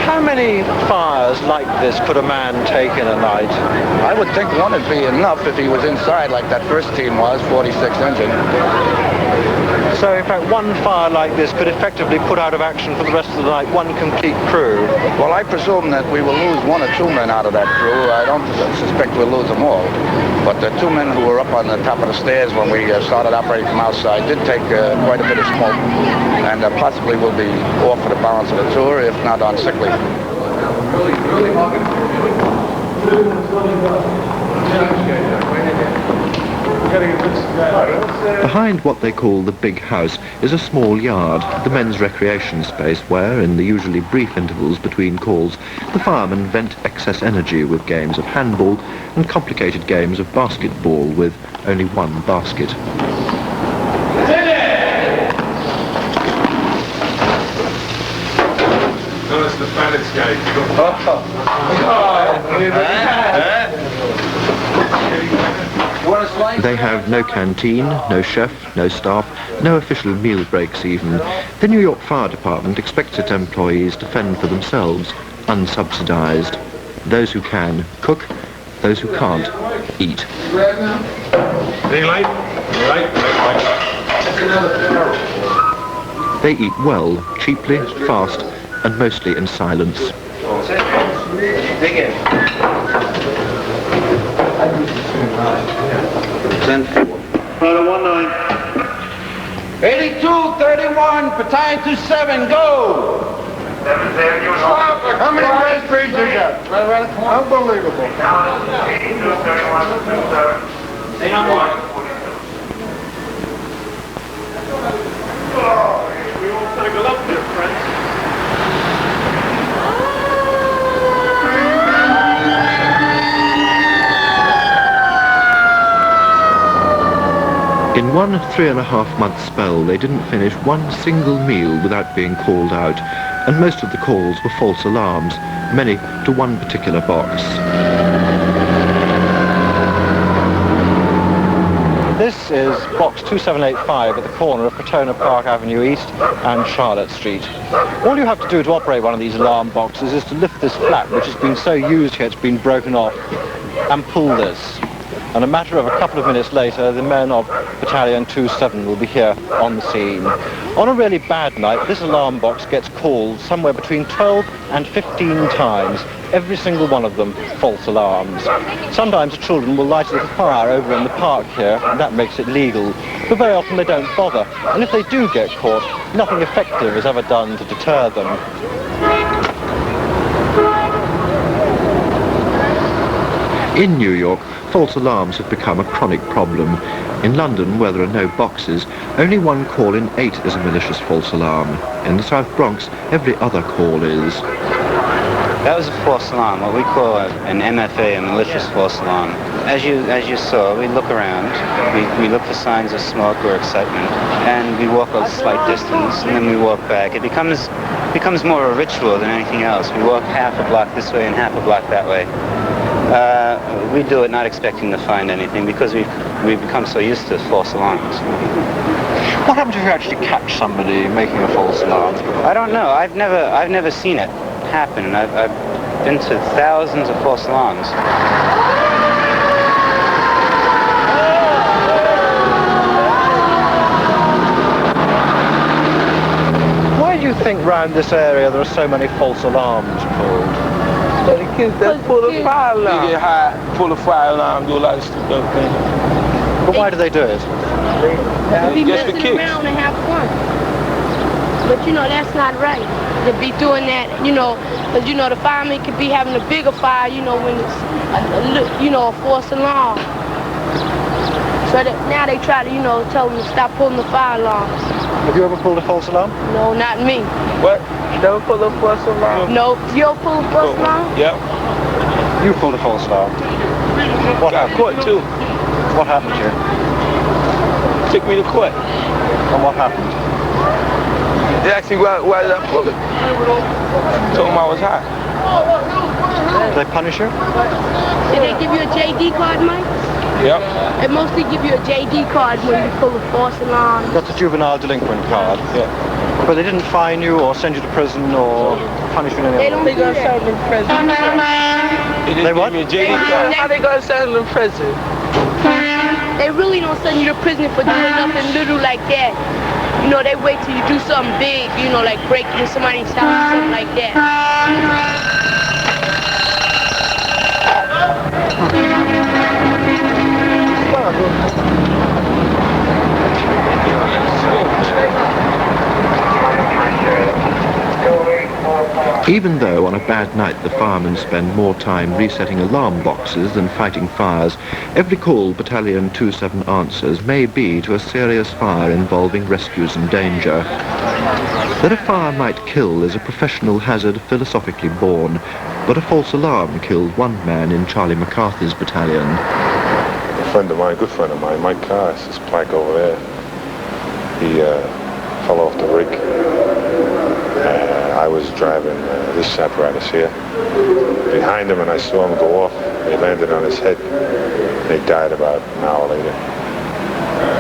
How many fires like this could a man take in a night? I would think one would be enough if he was inside like that first team was, 46 engine. So in fact one fire like this could effectively put out of action for the rest of the night one complete crew? Well, I presume that we will lose 1 or 2 men out of that crew. I don't suspect we'll lose them all. But the 2 men who were up on the top of the stairs when we started operating from outside did take quite a bit of smoke, and possibly will be off for the balance of the tour, if not on sick leave. Behind what they call the big house is a small yard, the men's recreation space where, in the usually brief intervals between calls, the firemen vent excess energy with games of handball and complicated games of basketball with only one basket. Notice the Phoenix gate. They have no canteen, no chef, no staff, no official meal breaks even. The New York Fire Department expects its employees to fend for themselves, unsubsidized. Those who can, cook. Those who can't, eat. Any light? They eat well, cheaply, fast, and mostly in silence. Dig in. 10-4. 82-31, Battalion 27, go! How many red trees you got? Unbelievable. 82-31. We won't cycle up there, friends. In one 3.5-month spell, they didn't finish one single meal without being called out, and most of the calls were false alarms, many to one particular box. This is box 2785 at the corner of Crotona Park Avenue East and Charlotte Street. All you have to do to operate one of these alarm boxes is to lift this flap, which has been so used here it's been broken off, and pull this. And a matter of a couple of minutes later, the men of Battalion 27 will be here on the scene. On a really bad night, this alarm box gets called somewhere between 12 and 15 times, every single one of them false alarms. Sometimes the children will light a little fire over in the park here, and that makes it legal. But very often they don't bother, and if they do get caught, nothing effective is ever done to deter them. In New York, false alarms have become a chronic problem. In London, where there are no boxes, only one call in 8 is a malicious false alarm. In the South Bronx, every other call is. That was a false alarm, what we call an MFA, a malicious false alarm. As you saw, we look around, we look for signs of smoke or excitement, and we walk a slight distance, and then we walk back. It becomes more a ritual than anything else. We walk half a block this way and half a block that way. We do it not expecting to find anything because we've become so used to false alarms. What happens if you actually catch somebody making a false alarm? I don't know. I've never seen it happen, and I've been to thousands of false alarms. Why do you think round this area there are so many false alarms pulled? So the kids that pull the fire alarm. They get high, pull the fire alarm, do a lot of stupid things. But why do they do it? Be just for kicks. Around and have fun. But you know, that's not right to be doing that, you know, because you know the firemen could be having a bigger fire, you know, when it's a false alarm. So that now they try to, you know, tell them to stop pulling the fire alarms. Have you ever pulled a false alarm? No, not me. What? Never pull a false alarm? No. You ever pull a false alarm? Yep. You pulled a false alarm. What Got happened? caught too. What happened to you? Took me to court. And what happened? They asked me why did I pull it? Told them I was high. Did they punish you? Did they give you a JD card, Mike? Yep. They mostly give you a JD card when you pull a false alarm. That's a juvenile delinquent card. Yeah. But they didn't fine you or send you to prison or punish you in any They other don't way? do that. in prison. They what? How they gonna send them in prison? They really don't send you to prison for doing nothing little like that. You know, they wait till you do something big, you know, like break into somebody's house or something like that. Even though on a bad night the firemen spend more time resetting alarm boxes than fighting fires, every call Battalion 27 answers may be to a serious fire involving rescues and danger. That a fire might kill is a professional hazard philosophically born, but a false alarm killed one man in Charlie MacArthur's battalion. A friend of mine, good friend of mine, Mike Carr, this plank over there, he fell off the rig. I was driving this apparatus here behind him, and I saw him go off. He landed on his head, and he died about an hour later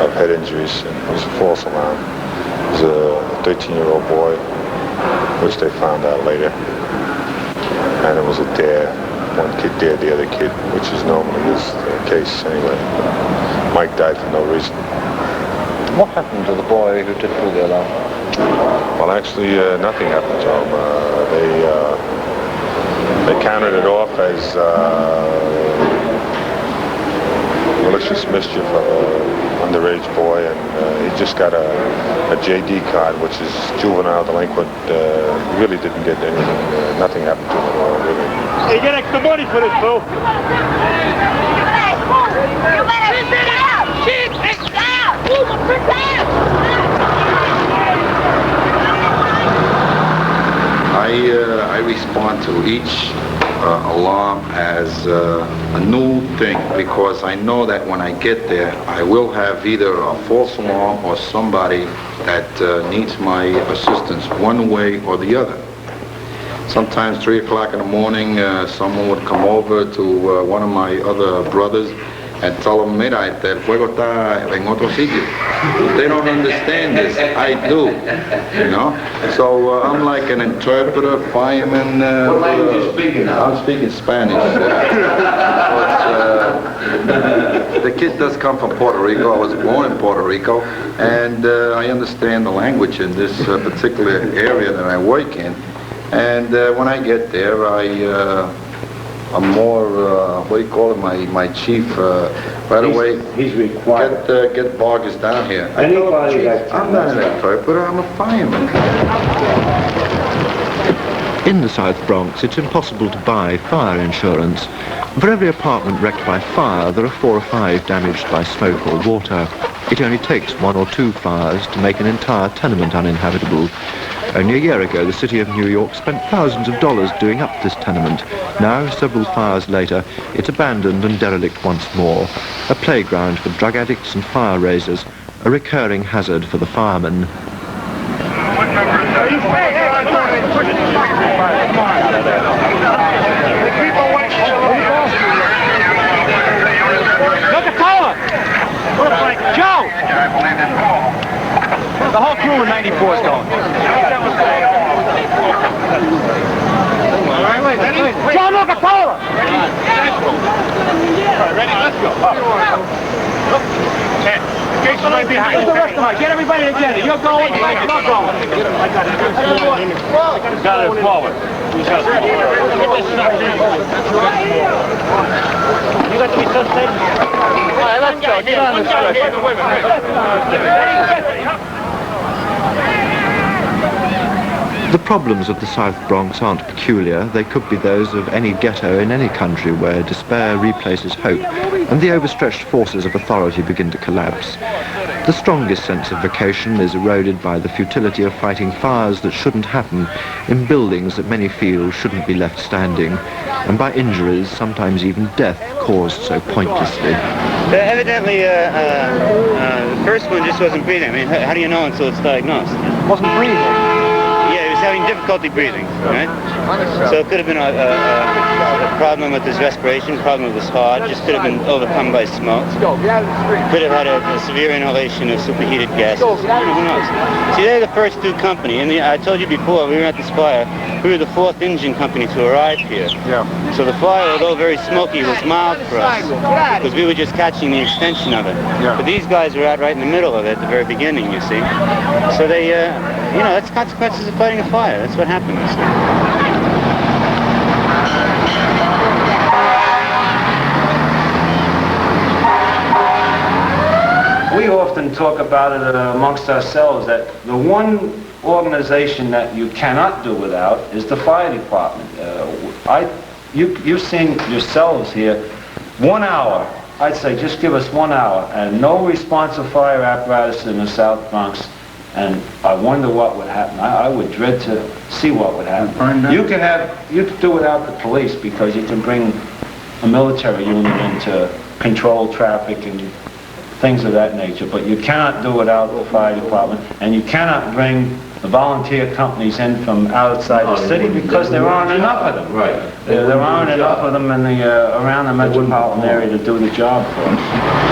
of head injuries. And it was a false alarm. It was a 13-year-old boy, which they found out later. And it was a dare. One kid dared the other kid, which is normally the case anyway. Mike died for no reason. What happened to the boy who did pull the alarm? Well, actually, nothing happened to him. They counted it off as malicious mischief of an underage boy, and he just got a JD card, which is juvenile delinquent. He really didn't get anything. Nothing happened to him at all, really. You get extra money for this, bro. You better sit down! Sit down! Sit down! I respond to each alarm as a new thing, because I know that when I get there, I will have either a false alarm or somebody that needs my assistance one way or the other. Sometimes 3 o'clock in the morning, someone would come over to one of my other brothers and tell them, mira, el fuego está en otro sitio. They don't understand this. I do, you know? So I'm like an interpreter, fireman. What language are you speaking now? I'm speaking Spanish. The kid does come from Puerto Rico. I was born in Puerto Rico, and I understand the language in this particular area that I work in. And when I get there, I'm more, what do you call it, my chief, right away. He's required. Get Vargas down here. Anybody that I'm not an interpreter, I'm a fireman. In the South Bronx, it's impossible to buy fire insurance. For every apartment wrecked by fire, there are 4 or 5 damaged by smoke or water. It only takes 1 or 2 fires to make an entire tenement uninhabitable. Only a year ago, the city of New York spent thousands of dollars doing up this tenement. Now, several fires later, it's abandoned and derelict once more. A playground for drug addicts and fire raisers, a recurring hazard for the firemen. Joe! The whole crew in 94 is going. John Coca-Cola! Ready? Let's go. Jason right behind. Where's the rest of us? Get everybody together. You're going, I'm not going. Got it forward. You got to be so safe. All right, let's go. Get on the stretcher. The problems of the South Bronx aren't peculiar. They could be those of any ghetto in any country where despair replaces hope and the overstretched forces of authority begin to collapse. The strongest sense of vocation is eroded by the futility of fighting fires that shouldn't happen in buildings that many feel shouldn't be left standing, and by injuries, sometimes even death, caused so pointlessly. Evidently, the first one just wasn't breathing. I mean, how do you know until it's diagnosed? Wasn't breathing. Yeah, he was having difficulty breathing, right? So it could have been a problem with his respiration, problem with his heart, just could have been overcome by smoke. Could have had a severe inhalation of superheated gases. Who knows? See, they're the first two company, and I told you before, we were at this fire, we were the fourth engine company to arrive here. Yeah. So the fire, although very smoky, was mild for us, because we were just catching the extension of it. Yeah. But these guys were out right in the middle of it at the very beginning, you see. So they, you know, that's consequences of fighting a fire. That's what happens. We often talk about it amongst ourselves that the one organization that you cannot do without is the fire department. You've seen yourselves here, 1 hour. I'd say just give us 1 hour and no responsive fire apparatus in the South Bronx, and I wonder what would happen. I would dread to see what would happen. You could do without the police because you can bring a military unit in to control traffic and things of that nature, but you cannot do without the fire department, and you cannot bring the volunteer companies in from outside the city because there aren't enough of them. Right. There aren't enough of them in the around the metropolitan area to do the job for us.